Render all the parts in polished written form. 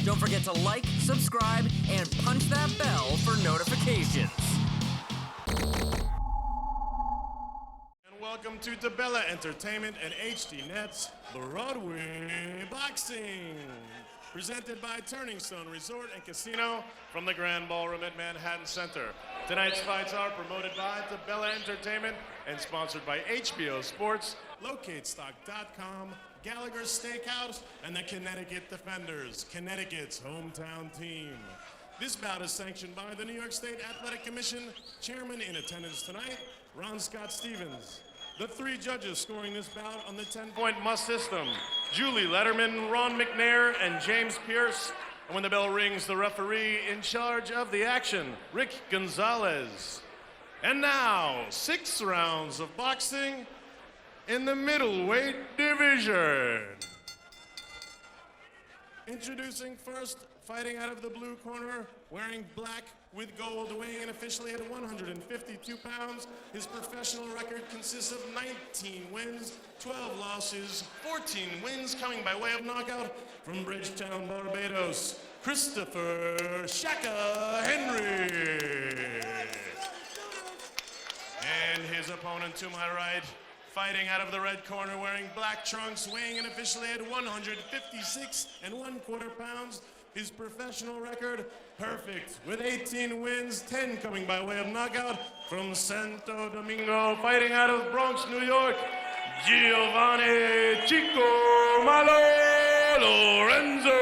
Don't forget to like, subscribe, and punch that bell for notifications. And welcome to DiBella Entertainment and HDNet's Broadway Boxing. Presented by Turning Stone Resort and Casino from the Grand Ballroom at Manhattan Center. Tonight's fights are promoted by DiBella Entertainment and sponsored by HBO Sports, LocateStock.com, Gallagher's Steakhouse, and the Connecticut Defenders, Connecticut's hometown team. This bout is sanctioned by the New York State Athletic Commission. Chairman in attendance tonight, Ron Scott Stevens. The three judges scoring this bout on the 10-point must system, Julie Letterman, Ron McNair, and James Pierce. And when the bell rings, the referee in charge of the action, Rick Gonzalez. And now, 6 rounds of boxing in the middleweight division. Introducing first, fighting out of the blue corner, wearing black with gold, weighing in officially at 152 pounds. His professional record consists of 19 wins, 12 losses, 14 wins coming by way of knockout from Bridgetown, Barbados, Christopher Shaka Henry. And his opponent to my right, fighting out of the red corner, wearing black trunks, weighing in officially at 156 1/4 pounds. His professional record, perfect, with 18 wins, 10 coming by way of knockout from Santo Domingo, fighting out of Bronx, New York, Giovanni Chico Malo Lorenzo.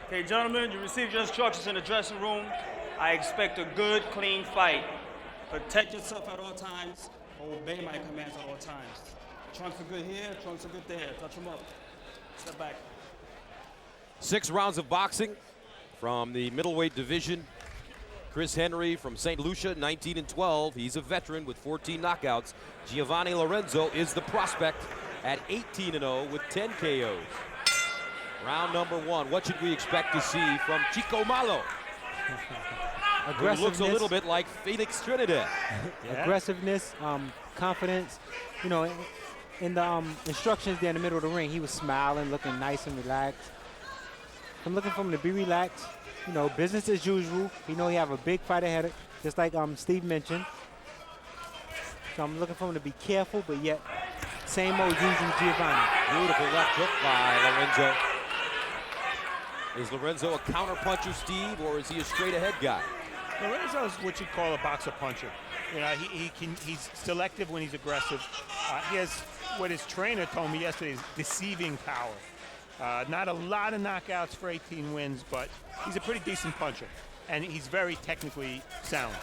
Okay, gentlemen, you received your instructions in the dressing room. I expect a good, clean fight. Protect yourself at all times. Obey my commands at all times. Trunks are good here, trunks are good there. Touch them up. Step back. 6 rounds of boxing from the middleweight division. Chris Henry from St. Lucia, 19-12. He's a veteran with 14 knockouts. Giovanni Lorenzo is the prospect at 18-0 with 10 KOs. Round number 1. What should we expect to see from Chico Malo? Who looks a little bit like Phoenix Trinidad. Yeah. Aggressiveness, confidence. You know, in the instructions there in the middle of the ring, he was smiling, looking nice and relaxed. I'm looking for him to be relaxed. You know, business as usual. You know, he have a big fight ahead, just like Steve mentioned. So I'm looking for him to be careful, but yet same old usual Giovanni. Beautiful left hook by Lorenzo. Is Lorenzo a counter-puncher, Steve, or is he a straight-ahead guy? Lorenzo is what you call a boxer puncher. You know, he's selective when he's aggressive. He has what his trainer told me yesterday is deceiving power. Not a lot of knockouts for 18 wins, but he's a pretty decent puncher, and he's very technically sound.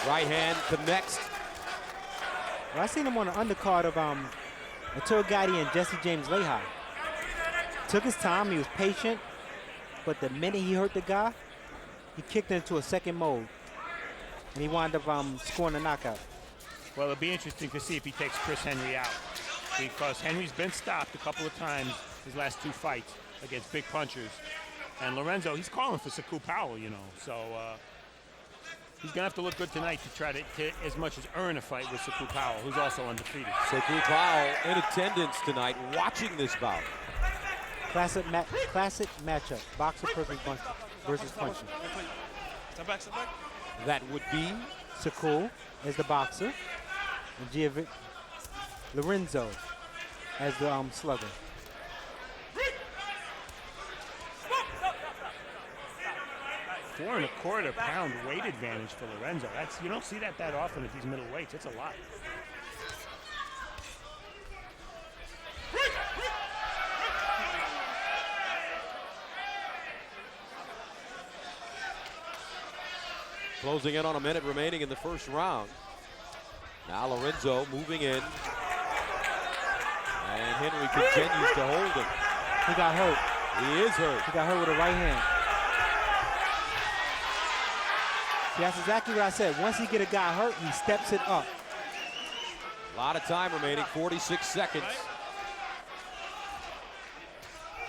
Right hand connects. Well, I seen him on the undercard of Arturo Gatti and Jesse James Lehigh. Took his time, he was patient, but the minute he hurt the guy, he kicked into a second mode, and he wound up scoring a knockout. Well, it'll be interesting to see if he takes Chris Henry out, because Henry's been stopped a couple of times his last 2 fights against big punchers. And Lorenzo, he's calling for Saku Powell, you know, so he's going to have to look good tonight to try to as much as earn a fight with Saku Powell, who's also undefeated. Saku Powell in attendance tonight, watching this bout. Classic matchup, boxer versus puncher. Step back, step back. That would be Saku as the boxer, and Lorenzo as the slugger. Four and a quarter pound weight advantage for Lorenzo. You don't see that often at these middleweights. It's a lot. closing in on a minute remaining in the first round. Now Lorenzo moving in. And Henry continues to hold him. He got hurt. He is hurt. He got hurt with a right hand. See, that's exactly what I said. Once he get a guy hurt, he steps it up. A lot of time remaining, 46 seconds.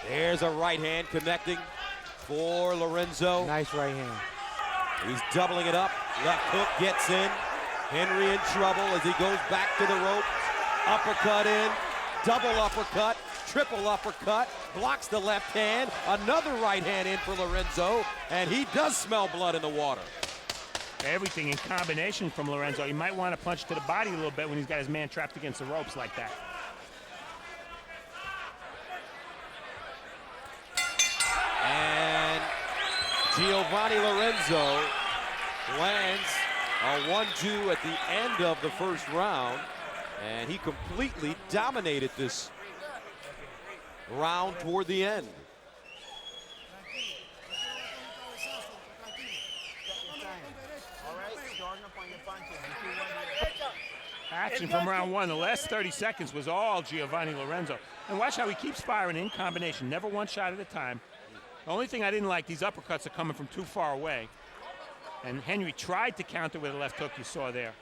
There's a right hand connecting for Lorenzo. Nice right hand. He's doubling it up. Left hook gets in. Henry in trouble as he goes back to the ropes. Uppercut in. Double uppercut. Triple uppercut. Blocks the left hand. Another right hand in for Lorenzo. And he does smell blood in the water. Everything in combination from Lorenzo. He might want to punch to the body a little bit when he's got his man trapped against the ropes like that. And Giovanni Lorenzo lands a 1-2 at the end of the first round. And he completely dominated this round toward the end. Action from round one. The last 30 seconds was all Giovanni Lorenzo. And watch how he keeps firing in combination, never one shot at a time. The only thing I didn't like, these uppercuts are coming from too far away. And Henry tried to counter with a left hook you saw there.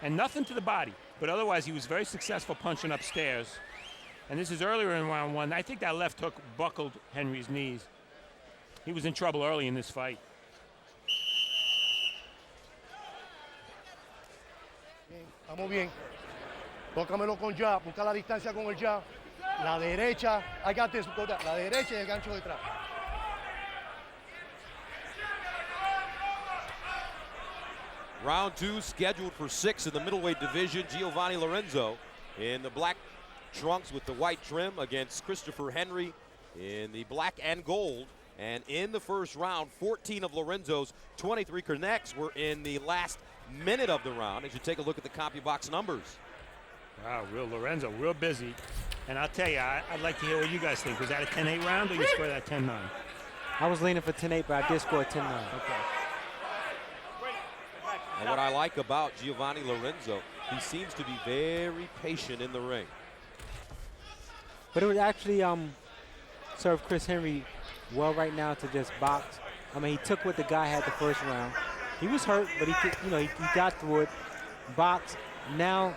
And nothing to the body, but otherwise he was very successful punching upstairs. And this is earlier in round one. I think that left hook buckled Henry's knees. He was in trouble early in this fight. Vamos bien. Tócamelo con jab, busca la distancia con el jab. La derecha, I got this, la derecha y el gancho detrás. Round two scheduled for 6 in the middleweight division. Giovanni Lorenzo in the black trunks with the white trim against Christopher Henry in the black and gold. And in the first round, 14 of Lorenzo's 23 connects were in the last minute of the round. As you take a look at the CompuBox numbers. Wow, Lorenzo, real busy. And I'll tell you, I'd like to hear what you guys think. Was that a 10-8 round or you scored that 10-9? I was leaning for 10-8, but I did score 10-9. Okay. And what I like about Giovanni Lorenzo, he seems to be very patient in the ring. But it would actually serve Chris Henry well right now to just box. I mean, he took what the guy had the first round. He was hurt, but he got through it. Box. Now,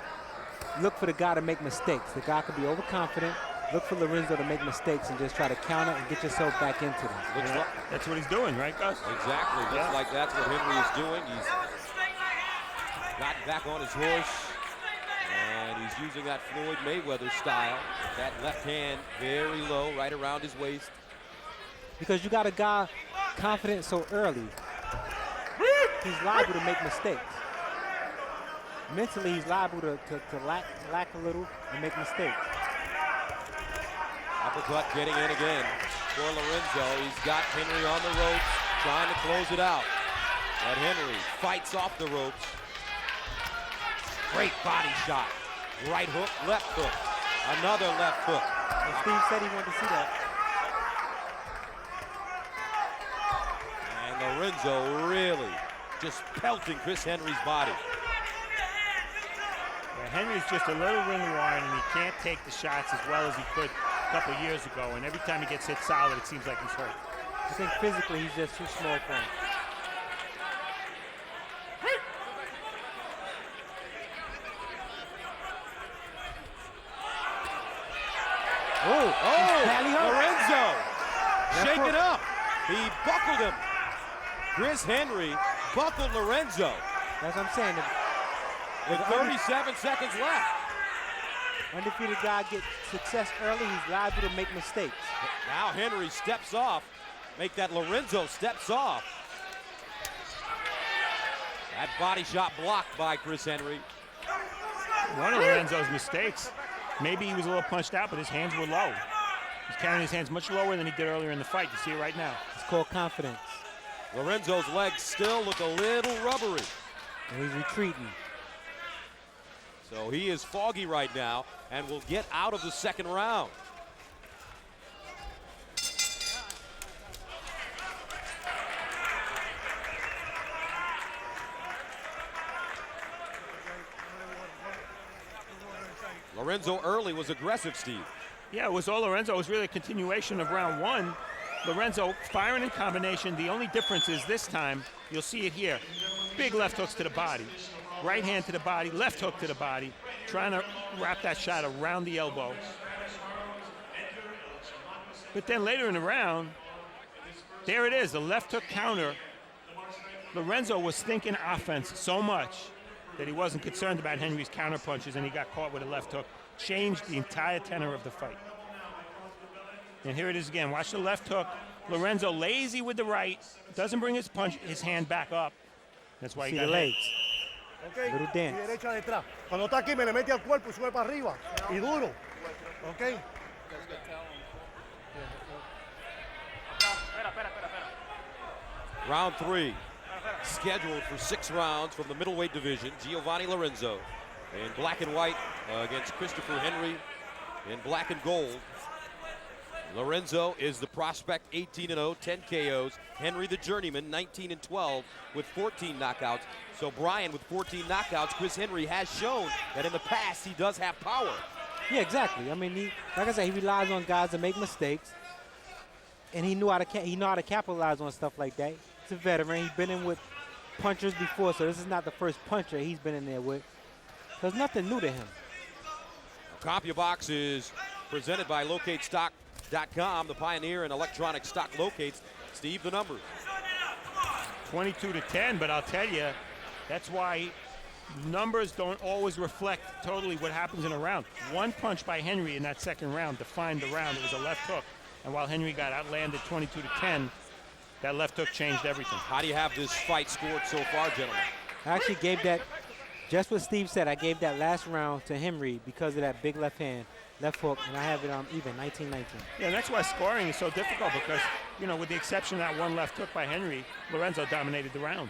look for the guy to make mistakes. The guy could be overconfident. Look for Lorenzo to make mistakes and just try to counter and get yourself back into them. Yeah, that's what he's doing, right, Gus? Exactly. Looks like that's what Henry is doing. He's gotten back on his horse, and he's using that Floyd Mayweather style. That left hand very low, right around his waist. Because you got a guy confident so early, he's liable to make mistakes. Mentally, he's liable to lack a little and make mistakes. Uppercut getting in again for Lorenzo. He's got Henry on the ropes, trying to close it out. But Henry fights off the ropes. Great body shot. Right hook, left hook. Another left hook. And Steve said he wanted to see that. And Lorenzo really just pelting Chris Henry's body. Yeah, Henry's just a little ring worn, and he can't take the shots as well as he could a couple years ago. And every time he gets hit solid, it seems like he's hurt. I think physically he's just too small for him. Lorenzo, shake it up. He buckled him. Chris Henry buckled Lorenzo. That's what I'm saying. With 37 seconds left. Undefeated guy gets success early, he's liable to make mistakes. Now Henry steps off. Make that Lorenzo steps off. That body shot blocked by Chris Henry. One of Lorenzo's mistakes. Maybe he was a little punched out, but his hands were low. He's carrying his hands much lower than he did earlier in the fight. You see it right now. It's called confidence. Lorenzo's legs still look a little rubbery. And he's retreating. So he is foggy right now and will get out of the second round. Lorenzo early was aggressive, Steve. Yeah, it was all Lorenzo. It was really a continuation of round one. Lorenzo firing in combination. The only difference is this time, you'll see it here. Big left hooks to the body. Right hand to the body, left hook to the body. Trying to wrap that shot around the elbow. But then later in the round, there it is, the left hook counter. Lorenzo was thinking offense so much that he wasn't concerned about Henry's counter punches, and he got caught with a left hook. Changed the entire tenor of the fight. And here it is again. Watch the left hook. Lorenzo lazy with the right. Doesn't bring his hand back up. That's why he got the legs. Okay. Little dance. Y derecha detrás. Cuando está aquí me le mete al cuerpo y sube para arriba. Y duro. Okay. Round 3, scheduled for 6 rounds from the middleweight division. Giovanni Lorenzo in black and white against Christopher Henry in black and gold. Lorenzo is the prospect, 18-0, 10 KOs. Henry, the journeyman, 19-12 with 14 knockouts. So Brian, with 14 knockouts, Chris Henry has shown that in the past he does have power. Yeah, exactly. I mean, like I said, he relies on guys that make mistakes, and he know how to capitalize on stuff like that. He's a veteran. He's been in with punchers before, so this is not the first puncher he's been in there with. There's nothing new to him. CompuBox is presented by LocateStock.com, the pioneer in electronic stock locates. Steve, the numbers. 22-10, but I'll tell you, that's why numbers don't always reflect totally what happens in a round. One punch by Henry in that second round defined the round. It was a left hook. And while Henry got outlanded 22-10, that left hook changed everything. How do you have this fight scored so far, gentlemen? I actually gave that, just what Steve said, I gave that last round to Henry because of that big left hand, left hook, and I have it even, 19-19. Yeah, and that's why scoring is so difficult because, you know, with the exception of that one left hook by Henry, Lorenzo dominated the round.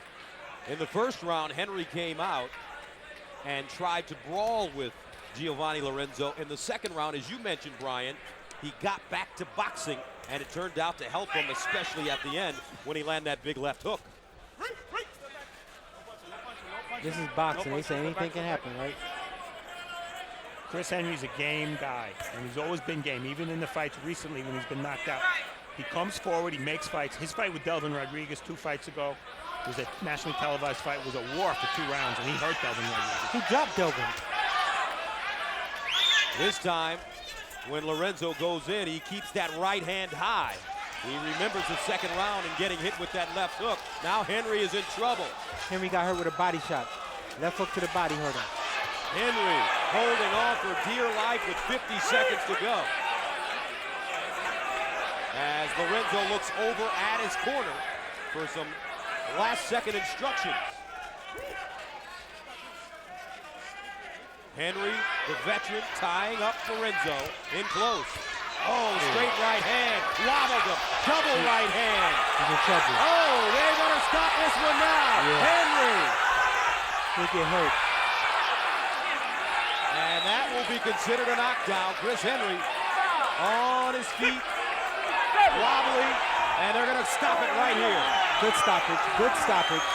In the first round, Henry came out and tried to brawl with Giovanni Lorenzo. In the second round, as you mentioned, Brian, he got back to boxing, and it turned out to help him, especially at the end when he landed that big left hook. This is boxing. They say anything can happen, right? Chris Henry's a game guy, and he's always been game, even in the fights recently when he's been knocked out. He comes forward, he makes fights. His fight with Delvin Rodriguez 2 fights ago was a nationally televised fight, was a war for 2 rounds, and he hurt Delvin Rodriguez. He dropped Delvin. This time, when Lorenzo goes in, he keeps that right hand high. He remembers the second round and getting hit with that left hook. Now Henry is in trouble. Henry got hurt with a body shot. Left hook to the body hurt him. Henry holding on for dear life with 50 seconds to go. As Lorenzo looks over at his corner for some last-second instructions. Henry, the veteran, tying up Lorenzo in close. Oh, straight right hand, wobbled him, double right hand. He's in trouble. Oh, they're gonna stop this one now. Yeah. Henry. He'll get hurt. And that will be considered a knockdown. Chris Henry on his feet, wobbly, and they're gonna stop it right here. Good stoppage, good stoppage.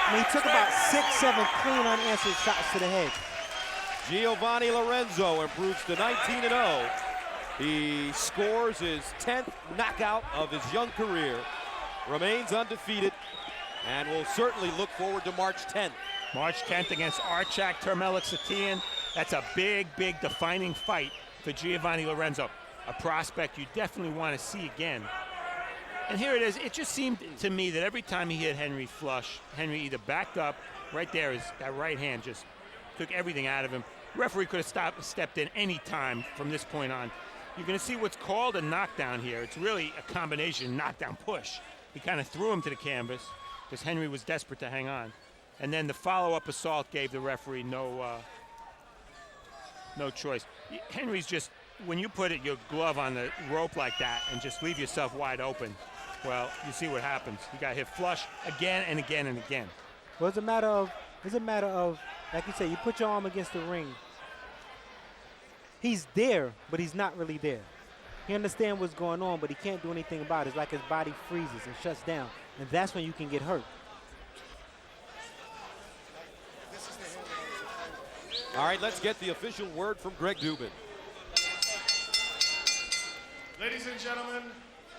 I mean, he took about 6, 7 clean unanswered shots to the head. Giovanni Lorenzo improves to 19-0. He scores his 10th knockout of his young career, remains undefeated, and will certainly look forward to March 10th. March 10th against Archak Termelik-Satian. That's a big, big defining fight for Giovanni Lorenzo. A prospect you definitely want to see again. And here it is. It just seemed to me that every time he hit Henry flush, Henry either backed up, right there is that right hand just took everything out of him. The referee could have stepped in any time from this point on. You're going to see what's called a knockdown here. It's really a combination knockdown-push. He kind of threw him to the canvas because Henry was desperate to hang on. And then the follow-up assault gave the referee no choice. Henry's just, when you put your glove on the rope like that and just leave yourself wide open, well, you see what happens. You got hit flush again and again and again. Well, it's a matter of, like you said, you put your arm against the ring. He's there, but he's not really there. He understands what's going on, but he can't do anything about it. It's like his body freezes and shuts down, and that's when you can get hurt. All right, let's get the official word from Greg Dubin. Ladies and gentlemen,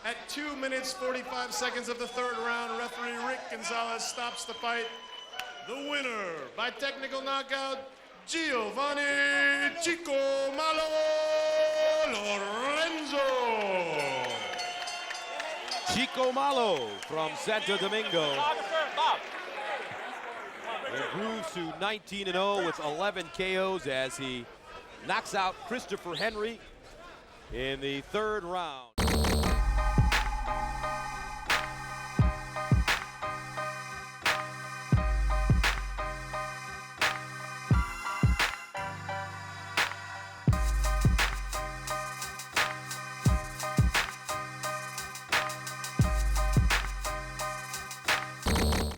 at 2 minutes, 45 seconds of the third round, referee Rick Gonzalez stops the fight. The winner by technical knockout, Giovanni Chico Malo Lorenzo. Lorenzo. Chico Malo from Santo Domingo improves to 19-0 with 11 KOs as he knocks out Christopher Henry in the third round.